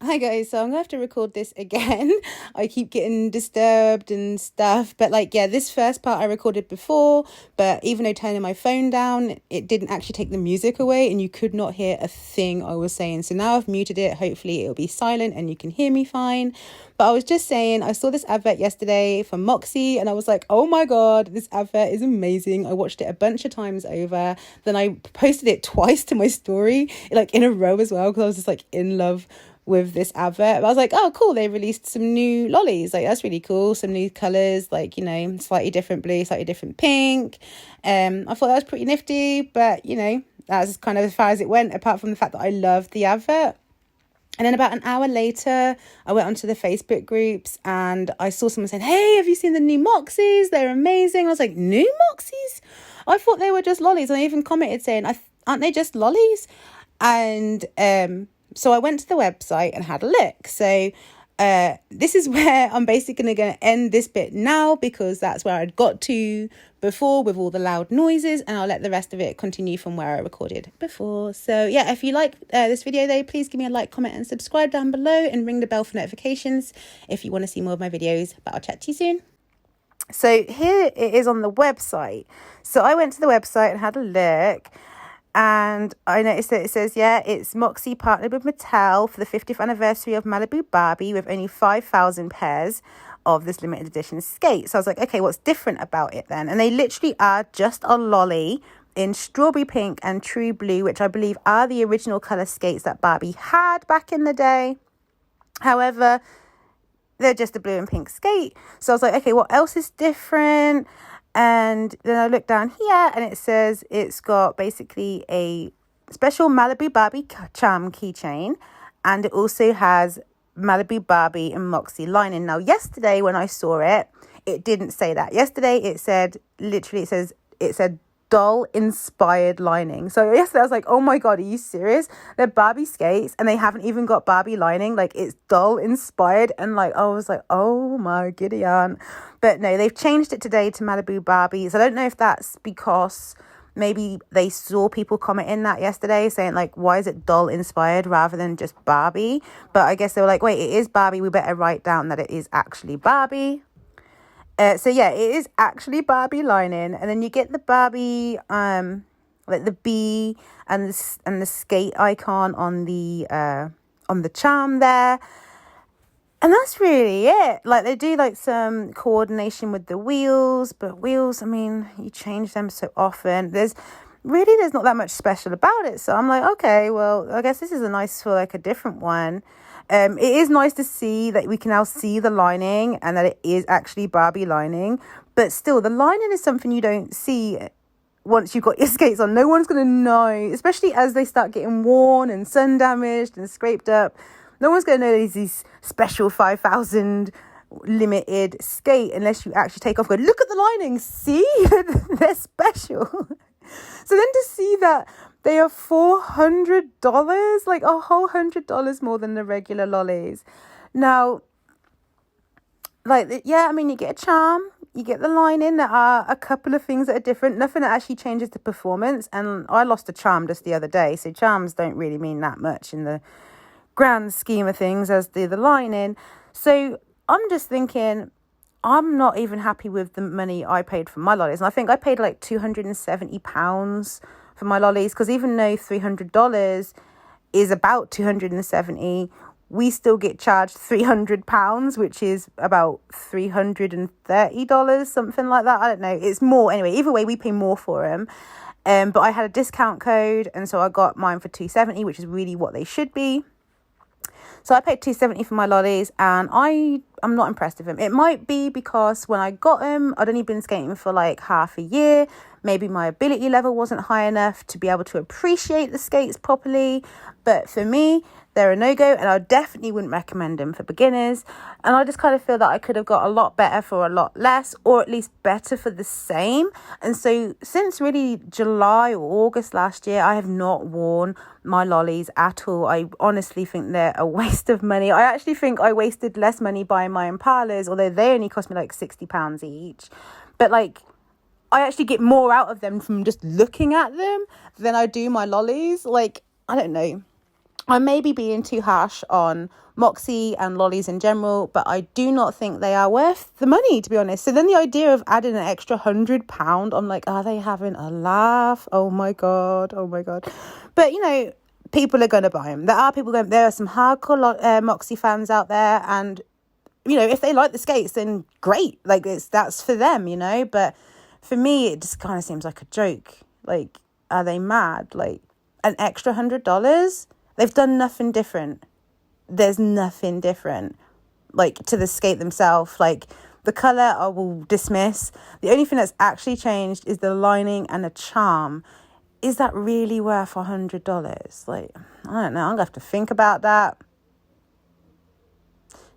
Hi guys, so I'm gonna have to record this again. I keep getting disturbed and stuff, but this first part I recorded before, but even though turning my phone down, it didn't actually take the music away and you could not hear a thing I was saying. So now I've muted it. Hopefully it'll be silent and you can hear me fine. But I was just saying, I saw this advert yesterday from Moxi and I was like, oh my God, this advert is amazing. I watched it a bunch of times over. Then I posted it twice to my story, like in a row as well, because I was just like in love with this advert. But I was like, oh cool, they released some new lollies, like that's really cool, some new colors, like, you know, slightly different blue, slightly different pink. I thought that was pretty nifty, but you know, that's kind of as far as it went, apart from the fact that I loved the advert. And then about an hour later, I went onto the Facebook groups and I saw someone saying, hey, have you seen the new Moxis? They're amazing. I was like, new Moxis? I thought they were just lollies. And I even commented saying, aren't they just lollies? And so I went to the website and had a look. So this is where I'm basically going to end this bit now, because that's where I'd got to before with all the loud noises, and I'll let the rest of it continue from where I recorded before. So yeah, if you like this video though, please give me a like, comment and subscribe down below, and ring the bell for notifications if you want to see more of my videos. But I'll chat to you soon. So here it is on the website. So I went to the website and had a look, and I noticed that it says, yeah, it's Moxi partnered with Mattel for the 50th anniversary of Malibu Barbie with only 5,000 pairs of this limited edition skate. So I was like, okay, what's different about it then? And they literally are just a lolly in strawberry pink and true blue, which I believe are the original colour skates that Barbie had back in the day. However, they're just a blue and pink skate. So I was like, okay, what else is different? And then I look down here and it says it's got basically a special Malibu Barbie charm keychain, and it also has Malibu Barbie and Moxi lining. Now, yesterday when I saw it, it didn't say that. Yesterday it said, literally it said doll inspired lining. So yesterday I was like, oh my God, are you serious? They're Barbie skates and they haven't even got Barbie lining. Like, it's doll inspired. And like, I was like, oh my giddy aunt. But no, they've changed it today to Malibu Barbie. So I don't know if that's because maybe they saw people commenting that yesterday saying like, why is it doll inspired rather than just Barbie? But I guess they were like, wait, it is Barbie. We better write down that it is actually Barbie. So yeah, it is actually Barbie lining, and then you get the Barbie, like the bee and the skate icon on the charm there, and that's really it. Like, they do like some coordination with the wheels, but wheels, I mean, you change them so often. There's not that much special about it. So I'm like, okay, well, I guess this is a different one. It is nice to see that we can now see the lining and that it is actually Barbie lining. But still, the lining is something you don't see once you've got your skates on. No one's going to know, especially as they start getting worn and sun damaged and scraped up. No one's going to know there's these special 5,000 limited skate unless you actually take off and go, look at the lining, see? They're special. So then to see that they are $400, like a whole $100 more than the regular lollies. Now, like, yeah, I mean, you get a charm, you get the lining. There are a couple of things that are different. Nothing that actually changes the performance. And I lost a charm just the other day, so charms don't really mean that much in the grand scheme of things as the lining. So I'm just thinking, I'm not even happy with the money I paid for my lollies. And I think I paid like £270 for my lollies, because even though $300 is about $270, we still get charged £300, which is about $330, something like that. I don't know. It's more anyway. Either way, we pay more for them. But I had a discount code, and so I got mine for $270, which is really what they should be. So I paid $270 for my lollies, and I'm not impressed with them. It might be because when I got them, I'd only been skating for like half a year. Maybe my ability level wasn't high enough to be able to appreciate the skates properly. But for me, they're a no-go, and I definitely wouldn't recommend them for beginners. And I just kind of feel that I could have got a lot better for a lot less, or at least better for the same. And so since really July or August last year, I have not worn my lollies at all. I honestly think they're a waste of money. I actually think I wasted less money buying my Impalas, although they only cost me like £60 each. But like, I actually get more out of them from just looking at them than I do my lollies. Like, I don't know. I may be being too harsh on Moxi and lollies in general, but I do not think they are worth the money, to be honest. So then the idea of adding an extra £100, I'm like, are they having a laugh? Oh my God. But, you know, people are going to buy them. There are some hardcore Moxi fans out there, and, you know, if they like the skates, then great. Like, that's for them, you know. But for me, it just kind of seems like a joke. Like, are they mad? Like, an extra $100? They've done nothing different. There's nothing different, like, to the skate themselves. Like, the colour I will dismiss. The only thing that's actually changed is the lining and the charm. Is that really worth $100? Like, I don't know. I'm going to have to think about that.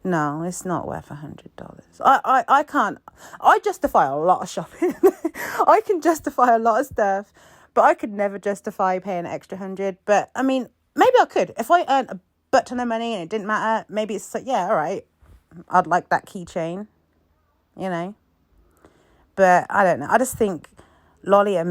No, it's not worth $100. I can't. I justify a lot of shopping. I can justify a lot of stuff, but I could never justify paying an extra $100. But, I mean, maybe I could. If I earned a butt ton of money and it didn't matter, maybe it's like, yeah, all right, I'd like that keychain, you know. But I don't know. I just think Moxi are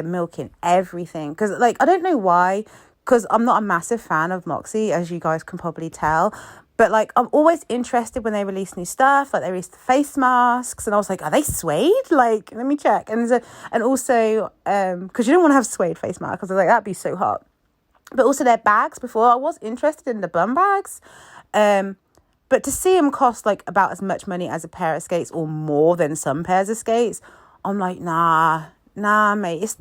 milking everything. Because, like, I don't know why. Because I'm not a massive fan of Moxi, as you guys can probably tell. But, like, I'm always interested when they release new stuff. Like, they released the face masks. And I was like, are they suede? Like, let me check. And also, because you don't want to have suede face masks. Because I was like, that'd be so hot. But also their bags before. I was interested in the bum bags. But to see them cost, like, about as much money as a pair of skates or more than some pairs of skates, I'm like, nah, mate.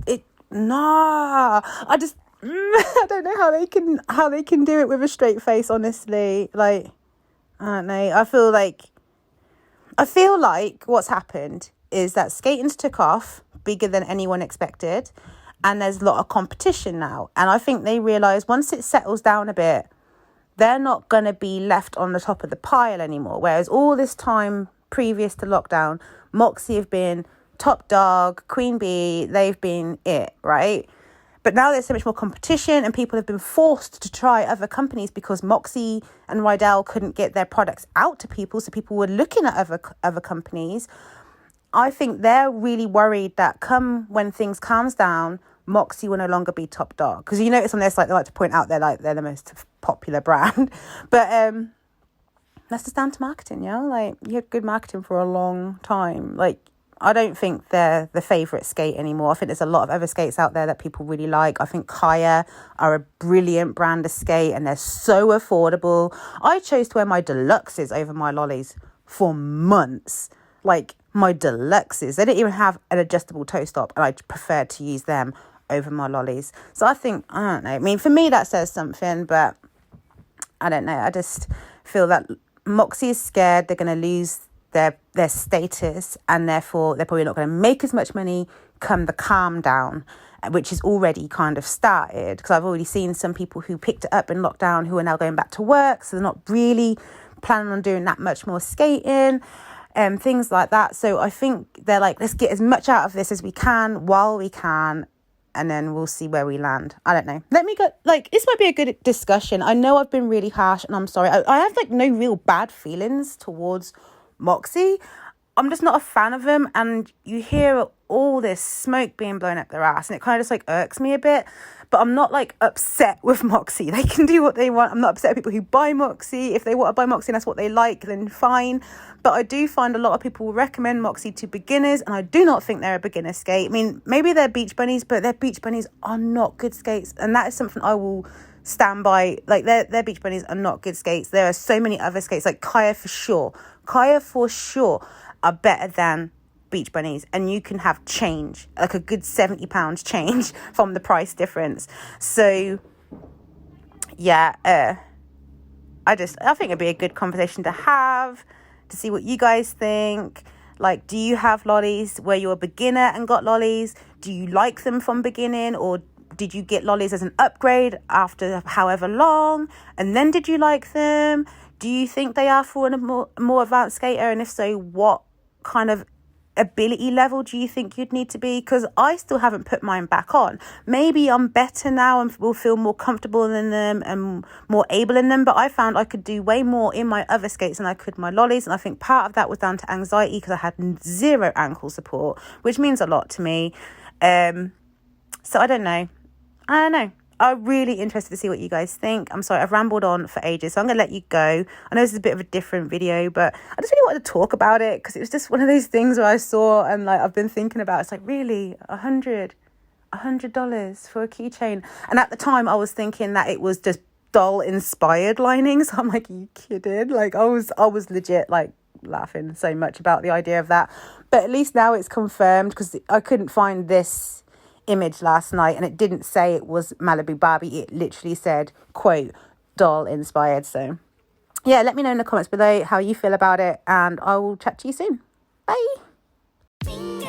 Nah. I don't know how they can do it with a straight face, honestly. Like, I don't know. I feel like what's happened is that skatings took off bigger than anyone expected, and there's a lot of competition now. And I think they realise once it settles down a bit, they're not going to be left on the top of the pile anymore. Whereas all this time previous to lockdown, Moxi have been top dog, queen bee, they've been it, right? But now there's so much more competition, and people have been forced to try other companies because Moxi and Rydell couldn't get their products out to people. So people were looking at other companies. I think they're really worried that come when things calms down, Moxi will no longer be top dog. Because you notice on their site, they like to point out they're the most popular brand. But that's just down to marketing, you know? Like, you had good marketing for a long time. Like, I don't think they're the favourite skate anymore. I think there's a lot of other skates out there that people really like. I think Kaya are a brilliant brand of skate, and they're so affordable. I chose to wear my deluxes over my lollies for months. Like, my deluxes. They didn't even have an adjustable toe stop, and I preferred to use them over my lollies. So I think, I don't know. I mean, for me, that says something, but I don't know. I just feel that Moxi is scared they're going to lose their status, and therefore they're probably not going to make as much money come the calm down, which is already kind of started, because I've already seen some people who picked it up in lockdown who are now going back to work, so they're not really planning on doing that much more skating and things like that. So I think they're like, let's get as much out of this as we can while we can, and then we'll see where we land. I don't know. Let me go. Like, this might be a good discussion. I know I've been really harsh, and I'm sorry. I have, like, no real bad feelings towards Moxi. I'm just not a fan of them, and you hear all this smoke being blown up their ass, and it kind of just, like, irks me a bit. But I'm not, like, upset with Moxi. They can do what they want. I'm not upset with people who buy Moxi. If they want to buy Moxi and that's what they like, then fine. But I do find a lot of people recommend Moxi to beginners, and I do not think they're a beginner skate. I mean, maybe they're beach bunnies, but their beach bunnies are not good skates, and that is something I will stand by. Like, their beach bunnies are not good skates. There are so many other skates, like Kaya for sure are better than beach bunnies, and you can have change, like a good £70 change from the price difference. So yeah, I think it'd be a good conversation to have, to see what you guys think. Like, do you have lollies where you're a beginner and got lollies? Do you like them from beginning, or did you get lollies as an upgrade after however long, and then did you like them? Do you think they are for a more advanced skater? And if so, what kind of ability level do you think you'd need to be? Because I still haven't put mine back on. Maybe I'm better now and will feel more comfortable in them and more able in them, but I found I could do way more in my other skates than I could my lollies, and I think part of that was down to anxiety, because I had zero ankle support, which means a lot to me. So I don't know. I'm really interested to see what you guys think. I'm sorry, I've rambled on for ages, so I'm gonna let you go. I know this is a bit of a different video, but I just really wanted to talk about it because it was just one of those things where I saw and like I've been thinking about. It's like, really, $100 for a keychain? And at the time I was thinking that it was just doll inspired linings. I'm like, are you kidding? Like I was legit like laughing so much about the idea of that. But at least now it's confirmed, because I couldn't find this image last night and it didn't say it was Malibu Barbie. It literally said, quote, doll inspired. So yeah, let me know in the comments below how you feel about it, and I will chat to you soon. Bye. Fingers.